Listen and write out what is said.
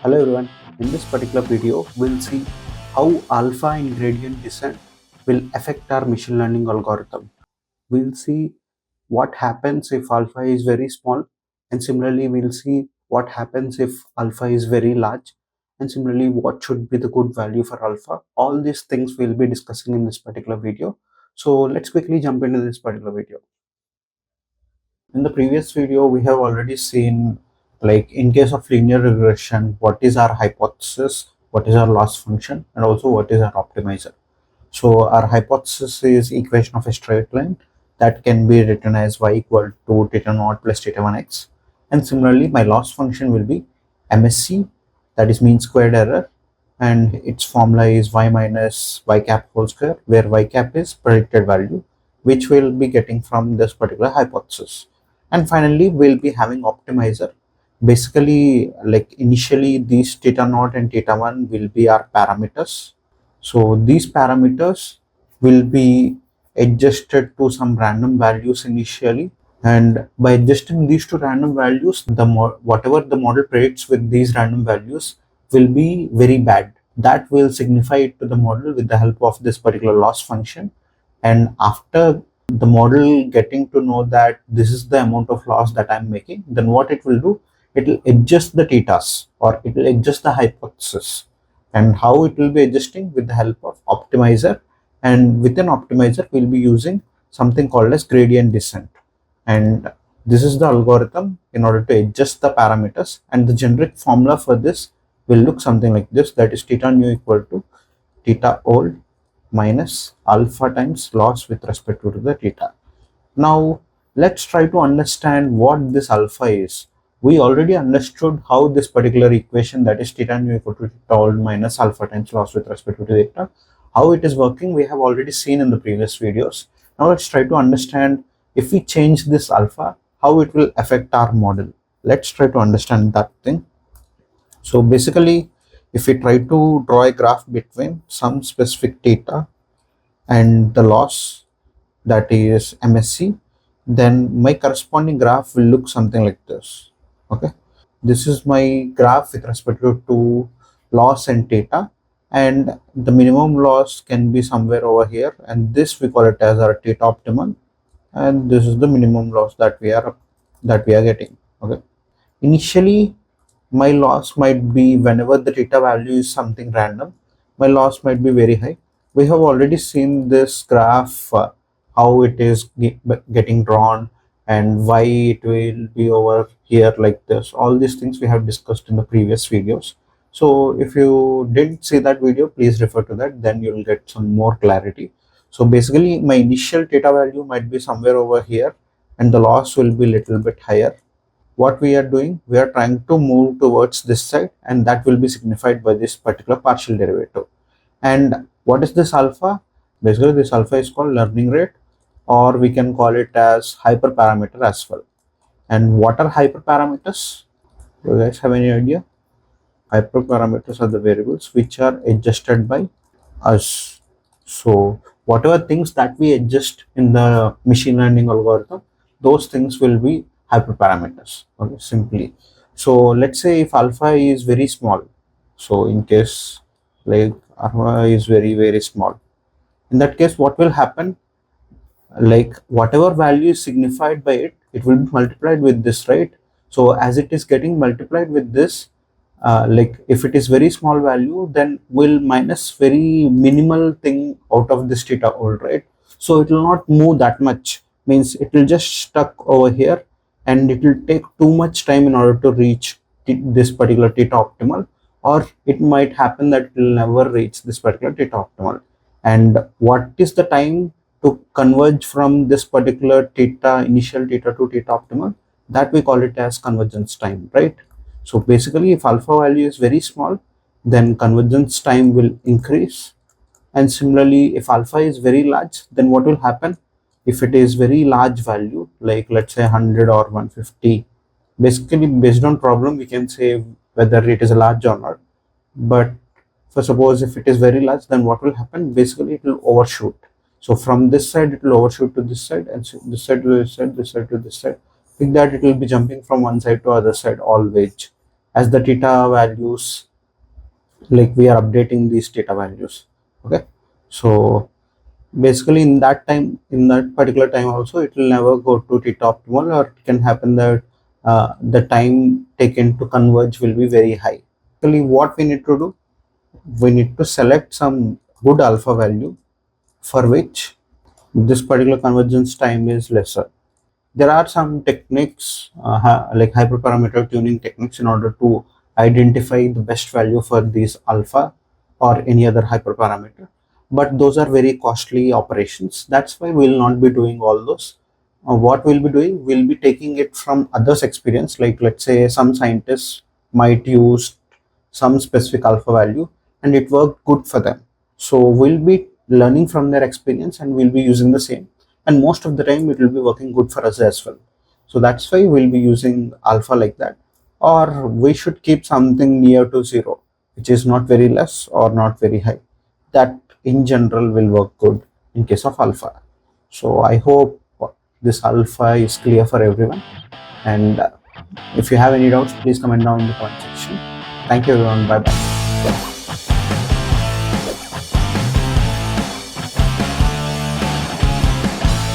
Hello everyone, in this particular video we'll see how alpha and gradient descent will affect our machine learning algorithm. We'll see what happens if alpha is very small, and similarly we'll see what happens if alpha is very large, and similarly what should be the good value for alpha. All these things we'll be discussing in this particular video. So let's quickly jump into this particular video. In the previous video, we have already seen, like in case of linear regression, what is our hypothesis, what is our loss function, and also what is our optimizer. So our hypothesis is equation of a straight line that can be written as y equal to theta naught plus theta 1x. And similarly, my loss function will be MSC, that is mean squared error, and its formula is y minus y cap whole square, where y cap is predicted value, which we'll be getting from this particular hypothesis. And finally, we'll be having optimizer. Basically, like initially, these theta naught and theta 1 will be our parameters. So these parameters will be adjusted to some random values initially, and by adjusting these to random values, whatever the model predicts with these random values will be very bad. That will signify it to the model with the help of this particular loss function. And after the model getting to know that this is the amount of loss that I'm making, then what it will do, it will adjust the thetas, or it will adjust the hypothesis. And how it will be adjusting? With the help of optimizer. And within optimizer, we'll be using something called as gradient descent. And this is the algorithm in order to adjust the parameters, and the generic formula for this will look something like this, that is theta nu equal to theta old minus alpha times loss with respect to the theta. Now let's try to understand what this alpha is. We already understood how this particular equation, that is theta nu equal to theta old minus alpha times loss with respect to theta, how it is working we have already seen in the previous videos. Now let's try to understand, if we change this alpha, how it will affect our model. Let's try to understand that thing. So basically, if we try to draw a graph between some specific theta and the loss, that is MSC, then my corresponding graph will look something like this. Okay, this is my graph with respect to loss and theta, and the minimum loss can be somewhere over here, and this we call it as our theta optimal, and this is the minimum loss that we are getting. Okay, initially my loss might be, whenever the theta value is something random, my loss might be very high. We have already seen this graph, how it is getting drawn, and why it will be over here like this. All these things we have discussed in the previous videos. So if you didn't see that video, please refer to that, then you'll get some more clarity. So basically, my initial theta value might be somewhere over here, and the loss will be little bit higher. What we are doing, we are trying to move towards this side, and that will be signified by this particular partial derivative. And what is this alpha? Basically, this alpha is called learning rate, or we can call it as hyperparameter as well. And what are hyperparameters? Do you guys have any idea? Hyperparameters are the variables which are adjusted by us. So whatever things that we adjust in the machine learning algorithm, those things will be hyperparameters. Okay, simply. So let's say if alpha is very small, so in case like alpha is very small, in that case what will happen, like whatever value is signified by it, it will be multiplied with this, right? So as it is getting multiplied with this, like if it is very small value, then we'll minus very minimal thing out of this theta old, right? So it will not move that much, means it will just stuck over here, and it will take too much time in order to reach this particular theta optimal, or it might happen that it will never reach this particular theta optimal. And what is the time to converge from this particular theta, initial theta to theta optimal? That we call it as convergence time, right? So basically, if alpha value is very small, then convergence time will increase. And similarly, if alpha is very large, then what will happen? If it is very large value, like let's say 100 or 150, basically based on problem, we can say whether it is large or not. But for suppose if it is very large, then what will happen? Basically, it will overshoot. So from this side, it will overshoot to this side, and this side to this side, this side to this side. Like that, it will be jumping from one side to other side always. as the theta values, like we are updating these theta values. Okay, so basically in that time, in that particular time also, it will never go to theta optimal, or it can happen that the time taken to converge will be very high. Basically what we need to do, we need to select some good alpha value for which this particular convergence time is lesser. There are some techniques, like hyperparameter tuning techniques, in order to identify the best value for these alpha or any other hyperparameter, but those are very costly operations. That's why we'll not be doing all those. What we'll be doing, we'll be taking it from others experience. Like let's say some scientists might use some specific alpha value and it worked good for them, so we'll be learning from their experience and we'll be using the same, and most of the time it will be working good for us as well. So that's why we'll be using alpha like that, or we should keep something near to zero, which is not very less or not very high. That in general will work good in case of alpha. So I hope this alpha is clear for everyone, and if you have any doubts, please comment down in the comment section. Thank you everyone, bye bye.